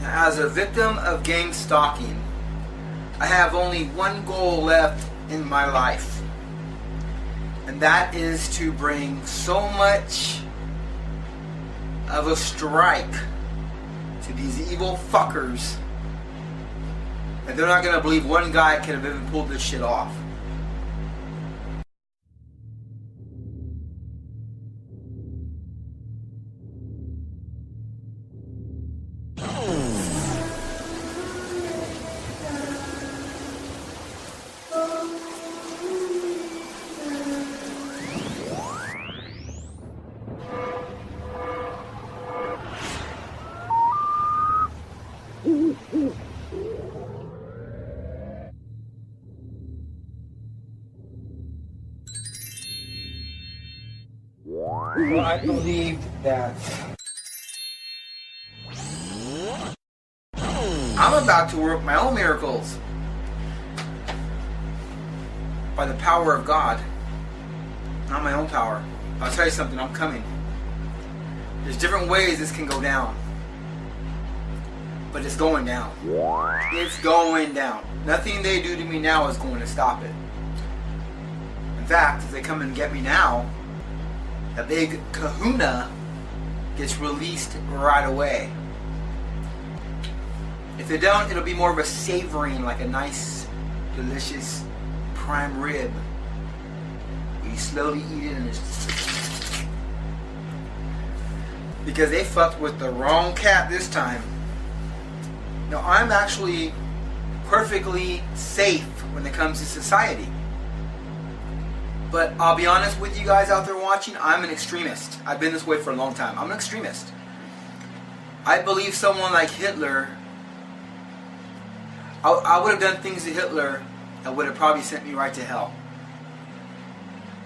As a victim of gang stalking, I have only one goal left in my life, and that is to bring so much of a strike to these evil fuckers that they're not going to believe one guy could have even pulled this shit off. Well, I believe that I'm about to work my own miracles by the power of God, not my own power. I'll tell you something, I'm coming. There's different ways this can go down, but it's going down. It's going down. Nothing they do to me now is going to stop it. In fact, if they come and get me now, a big kahuna gets released right away. If they don't, it'll be more of a savoring, like a nice, delicious prime rib. You slowly eat it and it's... Because they fucked with the wrong cat this time. Now, I'm actually perfectly safe when it comes to society. But I'll be honest with you guys out there watching, I'm an extremist. I've been this way for a long time. I'm an extremist. I believe someone like Hitler, I would have done things to Hitler that would have probably sent me right to hell.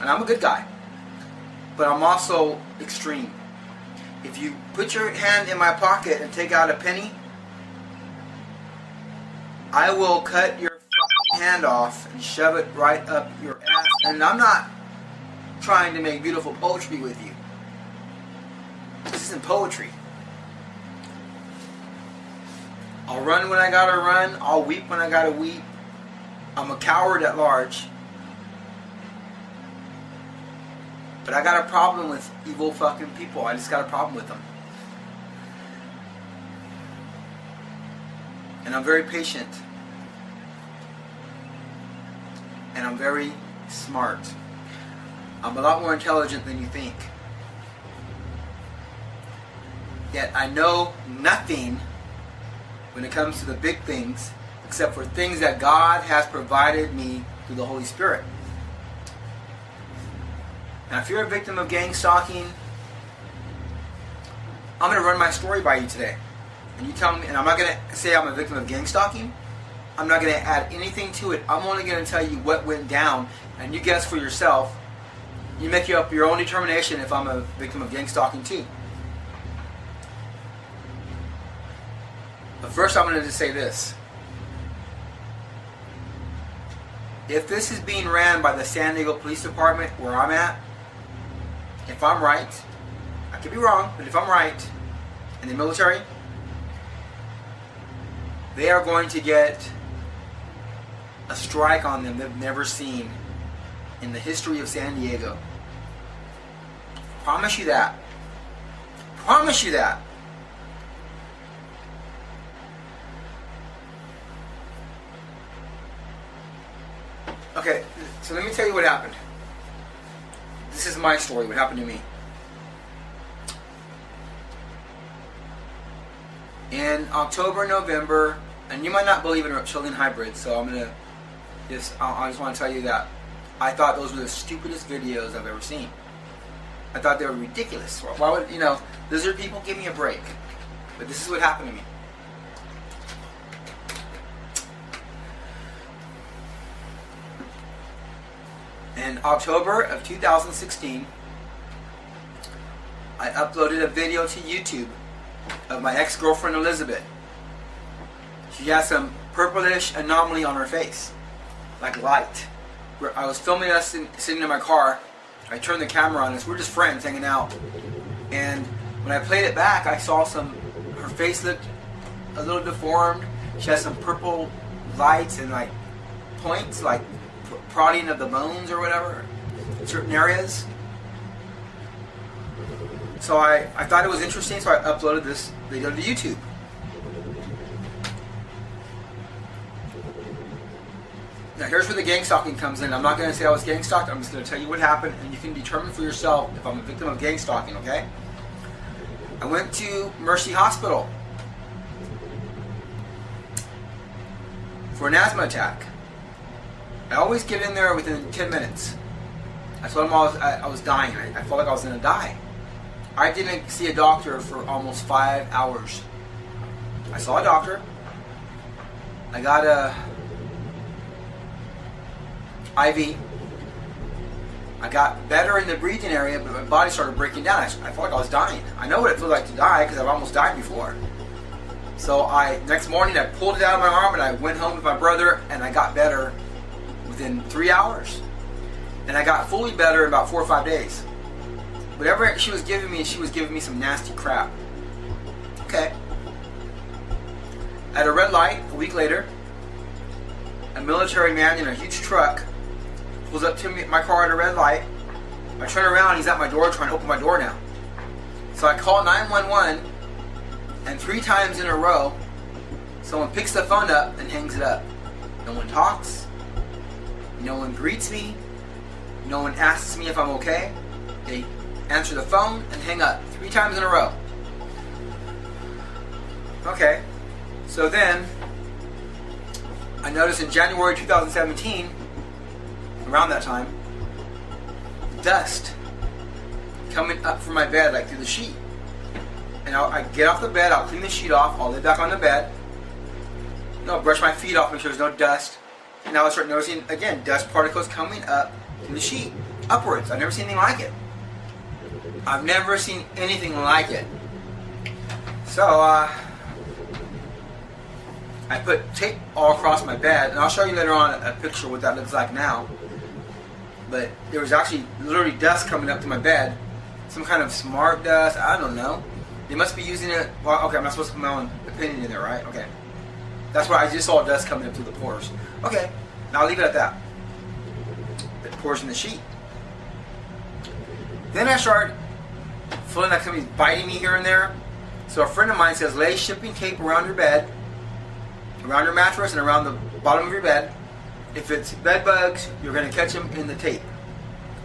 And I'm a good guy. But I'm also extreme. If you put your hand in my pocket and take out a penny, I will cut your hand off and shove it right up your ass. And I'm not trying to make beautiful poetry with you. This isn't poetry. I'll run when I gotta run. I'll weep when I gotta weep. I'm a coward at large. But I got a problem with evil fucking people. I just got a problem with them. And I'm very patient. And I'm very smart. I'm a lot more intelligent than you think. Yet I know nothing when it comes to the big things, except for things that God has provided me through the Holy Spirit. Now, if you're a victim of gang stalking, I'm going to run my story by you today. And you tell me, and I'm not going to say I'm a victim of gang stalking. I'm not going to add anything to it. I'm only going to tell you what went down, and you guess for yourself. You make up your own determination if I'm a victim of gang stalking too. But first I'm going to just say this. If this is being ran by the San Diego Police Department where I'm at, if I'm right, I could be wrong, but if I'm right, in the military, they are going to get a strike on them they've never seen in the history of San Diego. Promise you that. Promise you that. Okay, so let me tell you what happened. This is my story, what happened to me. In October, November, and you might not believe in reptilian hybrids, so I just want to tell you that I thought those were the stupidest videos I've ever seen. I thought they were ridiculous. Why would, lizard people, give me a break. But this is what happened to me. In October of 2016, I uploaded a video to YouTube of my ex-girlfriend Elizabeth. She has some purplish anomaly on her face, like light. I was filming us sitting in my car. I turned the camera on us. We're just friends hanging out. And when I played it back, I saw her face looked a little deformed. She has some purple lights and like points, like prodding of the bones or whatever in certain areas. So I thought it was interesting, so I uploaded this video to YouTube. Now here's where the gang stalking comes in. I'm not going to say I was gang stalked. I'm just going to tell you what happened, and you can determine for yourself if I'm a victim of gang stalking, okay? I went to Mercy Hospital for an asthma attack. I always get in there within 10 minutes. I told them I was dying. I felt like I was going to die. I didn't see a doctor for almost 5 hours. I saw a doctor. I got a IV. I got better in the breathing area, but my body started breaking down. I felt like I was dying. I know what it feels like to die because I've almost died before. So next morning I pulled it out of my arm and I went home with my brother and I got better within 3 hours. And I got fully better in about 4 or 5 days. Whatever she was giving me some nasty crap. Okay. At a red light, a week later, a military man in a huge truck pulls up to my car at a red light. I turn around, he's at my door trying to open my door now. So I call 911, and 3 times in a row, someone picks the phone up and hangs it up. No one talks. No one greets me. No one asks me if I'm okay. They answer the phone and hang up 3 times in a row. Okay. So then, I noticed in January 2017, around that time, dust coming up from my bed, like through the sheet. And I get off the bed, I'll clean the sheet off, I'll lay back on the bed, and I'll brush my feet off, make sure there's no dust. And now I start noticing, again, dust particles coming up through the sheet, upwards. I've never seen anything like it. I've never seen anything like it. So, I put tape all across my bed, and I'll show you later on a picture of what that looks like now. But there was actually literally dust coming up to my bed. Some kind of smart dust, I don't know. They must be using it, well, okay, I'm not supposed to put my own opinion in there, right? Okay. That's why I just saw dust coming up through the pores. Okay, now I'll leave it at that. It pours in the sheet. Then I started feeling like somebody's biting me here and there. So a friend of mine says, lay shipping tape around your bed, around your mattress, and around the bottom of your bed. If it's bed bugs, you're going to catch them in the tape.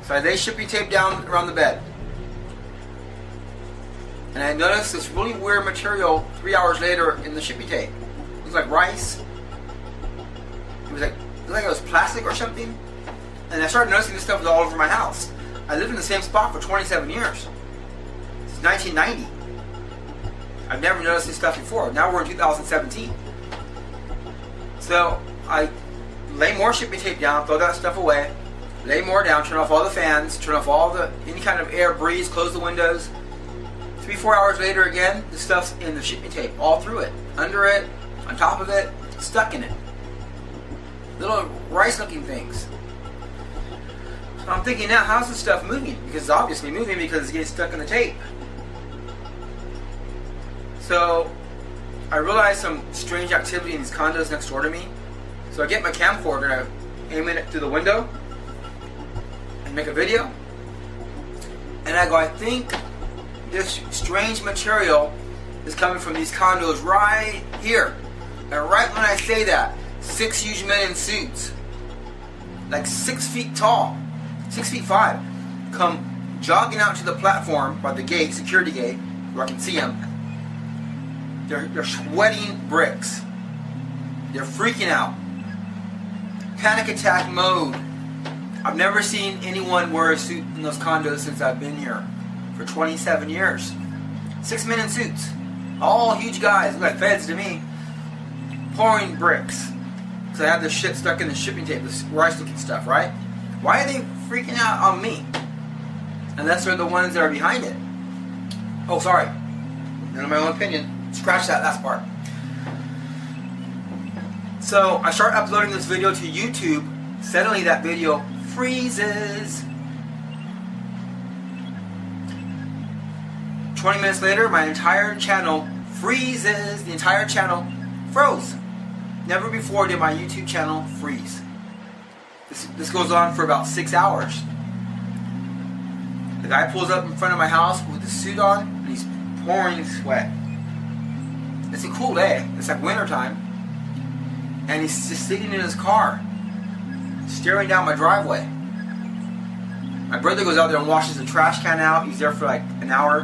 So I lay shipping tape down around the bed. And I noticed this really weird material 3 hours later in the shipping tape. It was like rice. It was like it was plastic or something. And I started noticing this stuff was all over my house. I lived in the same spot for 27 years. Since 1990. I've never noticed this stuff before. Now we're in 2017. So I lay more shipping tape down, throw that stuff away, lay more down, turn off all the fans, turn off all the any kind of air, breeze, close the windows. 3-4 hours later again, the stuff's in the shipping tape, all through it, under it, on top of it, stuck in it. Little rice-looking things. So I'm thinking now, how's this stuff moving? Because it's obviously moving because it's getting stuck in the tape. So I realized some strange activity in these condos next door to me. So I get my camcorder and I aim it through the window and make a video. And I go, I think this strange material is coming from these condos right here. And right when I say that, 6 huge men in suits, like 6 feet tall, 6 feet 5, come jogging out to the platform by the gate, security gate, where I can see them. They're sweating bricks. They're freaking out. Panic attack mode. I've never seen anyone wear a suit in those condos since I've been here for 27 years. 6 men in suits. All huge guys, look like feds to me. Pouring bricks. Because I have this shit stuck in the shipping tape, this rice looking stuff, right? Why are they freaking out on me? Unless they're the ones that are behind it. Oh, sorry. In my own opinion. Scratch that last part. So I start uploading this video to YouTube. Suddenly that video freezes. 20 minutes later, my entire channel freezes. The entire channel froze. Never before did my YouTube channel freeze. This goes on for about 6 hours. The guy pulls up in front of my house with the suit on, and he's pouring sweat. It's a cool day. It's like winter time. And he's just sitting in his car, staring down my driveway. My brother goes out there and washes the trash can out. He's there for like an hour.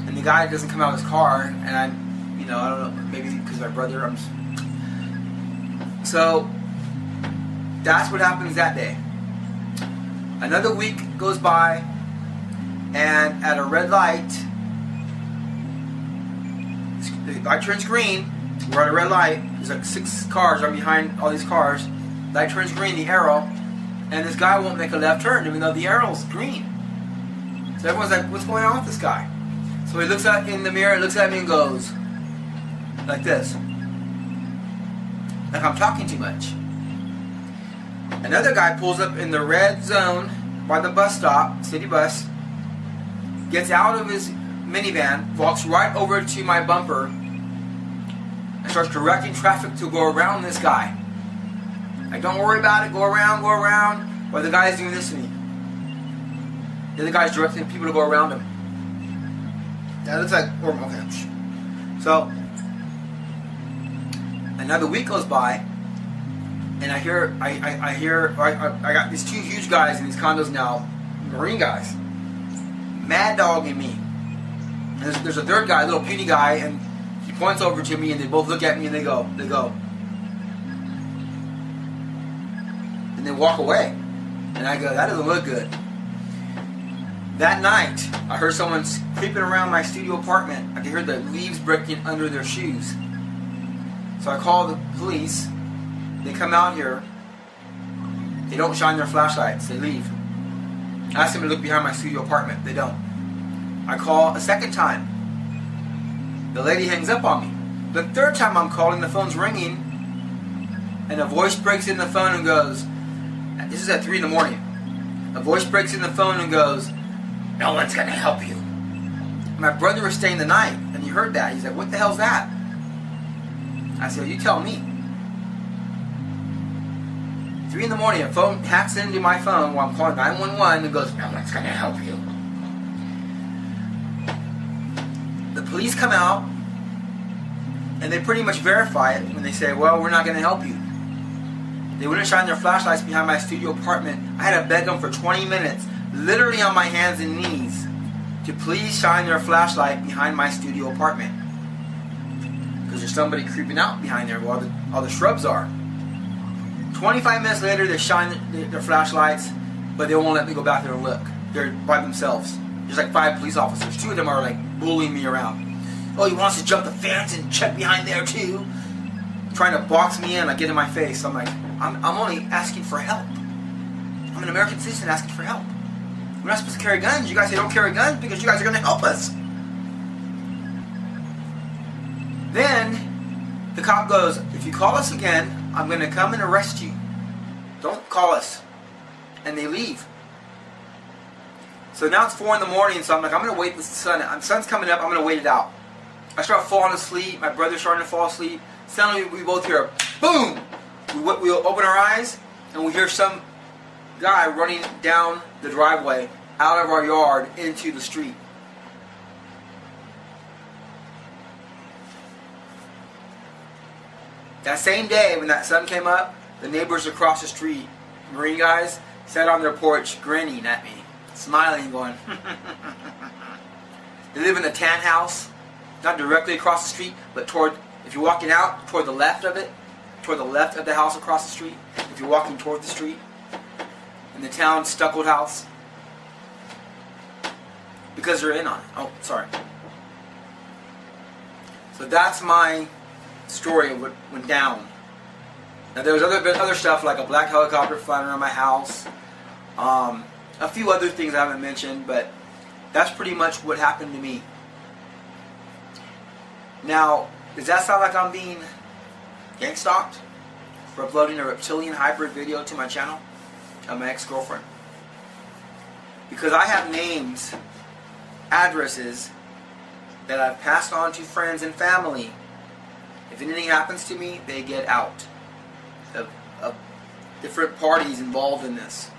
And the guy doesn't come out of his car. And I'm, I don't know, maybe because my brother, So, that's what happens that day. Another week goes by, and at a red light, the light turns green. We're at a red light. There's like 6 cars right behind all these cars. Light turns green, the arrow, and this guy won't make a left turn even though the arrow's green. So everyone's like, what's going on with this guy? So he looks out in the mirror, looks at me and goes like this. Like I'm talking too much. Another guy pulls up in the red zone by the bus stop, city bus, gets out of his minivan, walks right over to my bumper, and starts directing traffic to go around this guy. Like, don't worry about it, go around, while the guy's doing this to me. The other guy's directing people to go around him. That looks like, okay. So, another week goes by, and I got these 2 huge guys in these condos now, Marine guys, mad dogging me. And there's a third guy, a little puny guy, and he points over to me, and they both look at me, and they go. And they walk away. And I go, that doesn't look good. That night, I heard someone creeping around my studio apartment. I could hear the leaves breaking under their shoes. So I call the police. They come out here. They don't shine their flashlights. They leave. I ask them to look behind my studio apartment. They don't. I call a second time. The lady hangs up on me. The third time I'm calling, the phone's ringing, and a voice breaks in the phone and goes, this is at 3 in the morning. A voice breaks in the phone and goes, no one's going to help you. My brother was staying the night, and he heard that. He's like, what the hell's that? I said, you tell me. 3 in the morning, a phone hacks into my phone while I'm calling 911 and goes, no one's going to help you. The police come out, and they pretty much verify it when they say, well, we're not going to help you. They wouldn't shine their flashlights behind my studio apartment. I had to beg them for 20 minutes, literally on my hands and knees, to please shine their flashlight behind my studio apartment. Because there's somebody creeping out behind there while all the shrubs are. 25 minutes later, they shine their flashlights, but they won't let me go back there and look. They're by themselves. There's like 5 police officers. 2 of them are like bullying me around. Oh, he wants to jump the fence and check behind there too. Trying to box me in, like get in my face. I'm like, I'm only asking for help. I'm an American citizen asking for help. We're not supposed to carry guns. You guys say don't carry guns because you guys are going to help us. Then the cop goes, if you call us again, I'm going to come and arrest you. Don't call us. And they leave. So now it's 4 in the morning, so I'm like, I'm going to wait. The sun's coming up. I'm going to wait it out. I start falling asleep. My brother's starting to fall asleep. Suddenly we both hear a boom. We open our eyes and we hear some guy running down the driveway out of our yard into the street. That same day when that sun came up, the neighbors across the street, Marine guys, sat on their porch grinning at me, smiling, going, They live in a tan house, not directly across the street, but if you're walking out, toward the left of it, toward the left of the house across the street, if you're walking toward the street, in the town stuccoed house, because they're in on it. Oh, sorry. So that's my story of what went down. Now there was other stuff like a black helicopter flying around my house, a few other things I haven't mentioned, but that's pretty much what happened to me. Now, does that sound like I'm being gang stalked for uploading a reptilian hybrid video to my channel of my ex-girlfriend? Because I have names, addresses, that I've passed on to friends and family. If anything happens to me, they get out of different parties involved in this.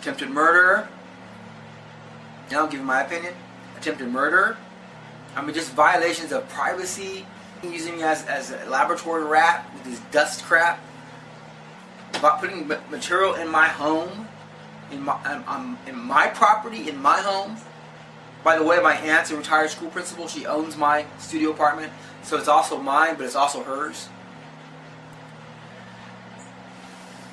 Attempted murder. Now I'm giving my opinion. Attempted murder. I mean, just violations of privacy. Using me as a laboratory rat with this dust crap. About putting material in my home, in my property, in my home. By the way, my aunt's a retired school principal. She owns my studio apartment, so it's also mine, but it's also hers.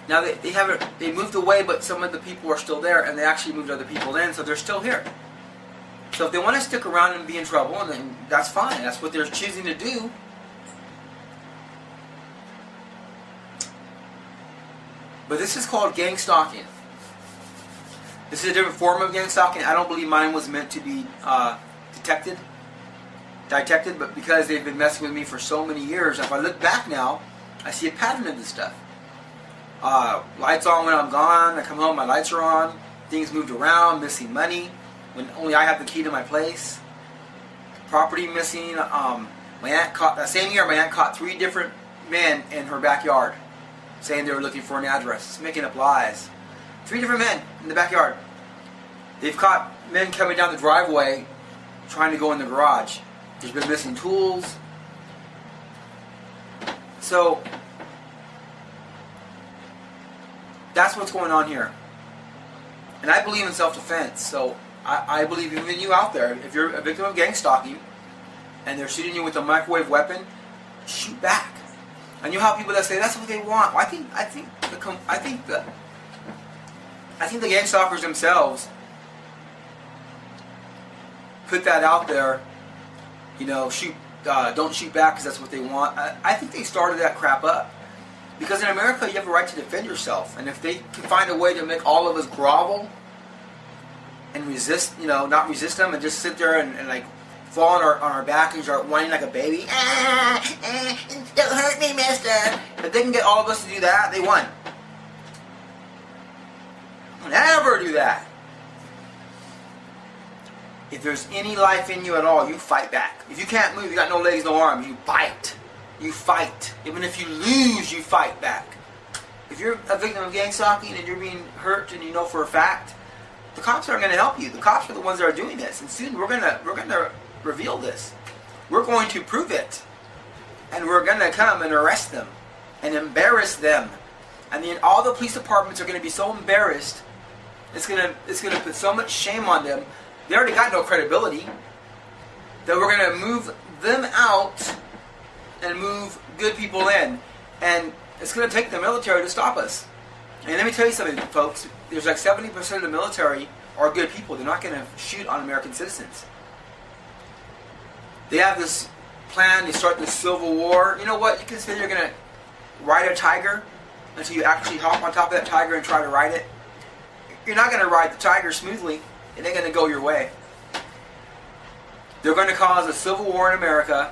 Now they moved away, but some of the people are still there, and they actually moved other people in, so they're still here. So if they want to stick around and be in trouble, then that's fine. That's what they're choosing to do. But this is called gang stalking. This is a different form of gang stalking. I don't believe mine was meant to be detected, but because they've been messing with me for so many years, if I look back now, I see a pattern of this stuff. Lights on when I'm gone. I come home, my lights are on. Things moved around, missing money when only I have the key to my place. Property missing. My aunt caught that same year. My aunt caught 3 different men in her backyard, saying they were looking for an address, making up lies. 3 different men in the backyard. They've caught men coming down the driveway, trying to go in the garage. There's been missing tools. So that's what's going on here. And I believe in self-defense. So I believe even you out there, if you're a victim of gang stalking and they're shooting you with a microwave weapon, shoot back. And you have people that say that's what they want. Well, I think the gang stalkers themselves put that out there. You know, don't shoot back because that's what they want. I think they started that crap up. Because in America, you have a right to defend yourself. And if they can find a way to make all of us grovel and resist, you know, not resist them and just sit there and like fall on our back and start whining like a baby. Don't hurt me, mister. If they can get all of us to do that, they won. Don't ever do that. If there's any life in you at all, you fight back. If you can't move, you got no legs, no arms, you bite. You fight. Even if you lose, you fight back. If you're a victim of gang stalking and you're being hurt and you know for a fact, the cops aren't going to help you. The cops are the ones that are doing this. And soon we're going to reveal this. We're going to prove it. And we're going to come and arrest them and embarrass them. And then all the police departments are going to be so embarrassed. It's going to put so much shame on them. They already got no credibility. That we're going to move them out and move good people in. And it's going to take the military to stop us. And let me tell you something, folks. There's like 70% of the military are good people. They're not going to shoot on American citizens. They have this plan to start this civil war. You know what? You can say you're going to ride a tiger until you actually hop on top of that tiger and try to ride it. You're not going to ride the tiger smoothly. It ain't going to go your way. They're going to cause a civil war in America.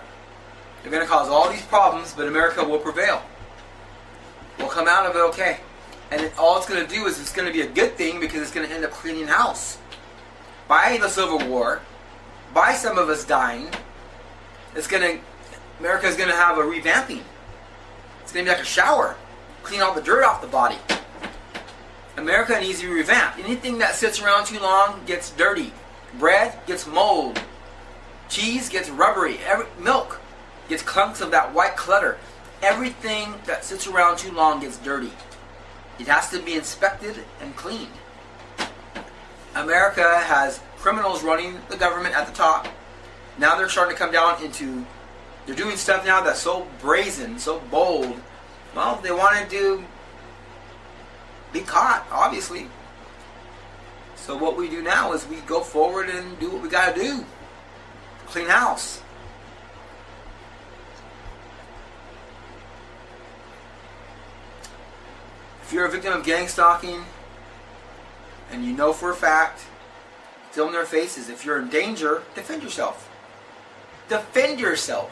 They're going to cause all these problems, but America will prevail. We'll come out of it okay. And all it's going to do is it's going to be a good thing because it's going to end up cleaning house. By the Civil War, by some of us dying, America's going to have a revamping. It's going to be like a shower. Clean all the dirt off the body. America needs to be revamped. Anything that sits around too long gets dirty. Bread gets mold. Cheese gets rubbery. Milk gets clumps of that white clutter. Everything that sits around too long gets dirty. It has to be inspected and cleaned. America has criminals running the government at the top. Now they're starting to come down into... They're doing stuff now that's so brazen, so bold. Well, they want to be caught, obviously. So what we do now is we go forward and do what we got to do. Clean house. If you're a victim of gang stalking and you know for a fact, film their faces. If you're in danger, defend yourself. Defend yourself.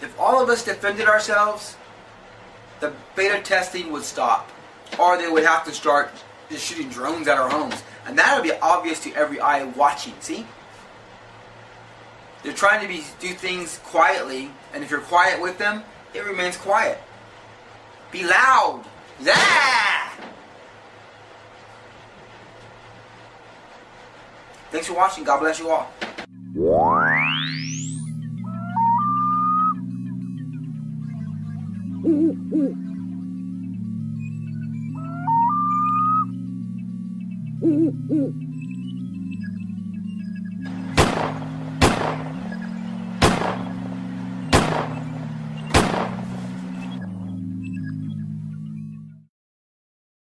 If all of us defended ourselves, the beta testing would stop. Or they would have to start just shooting drones at our homes. And that'll be obvious to every eye watching, see? They're trying to do things quietly, and if you're quiet with them, it remains quiet. Be loud! Yeah! Thanks for watching. God bless you all. Mm-hmm.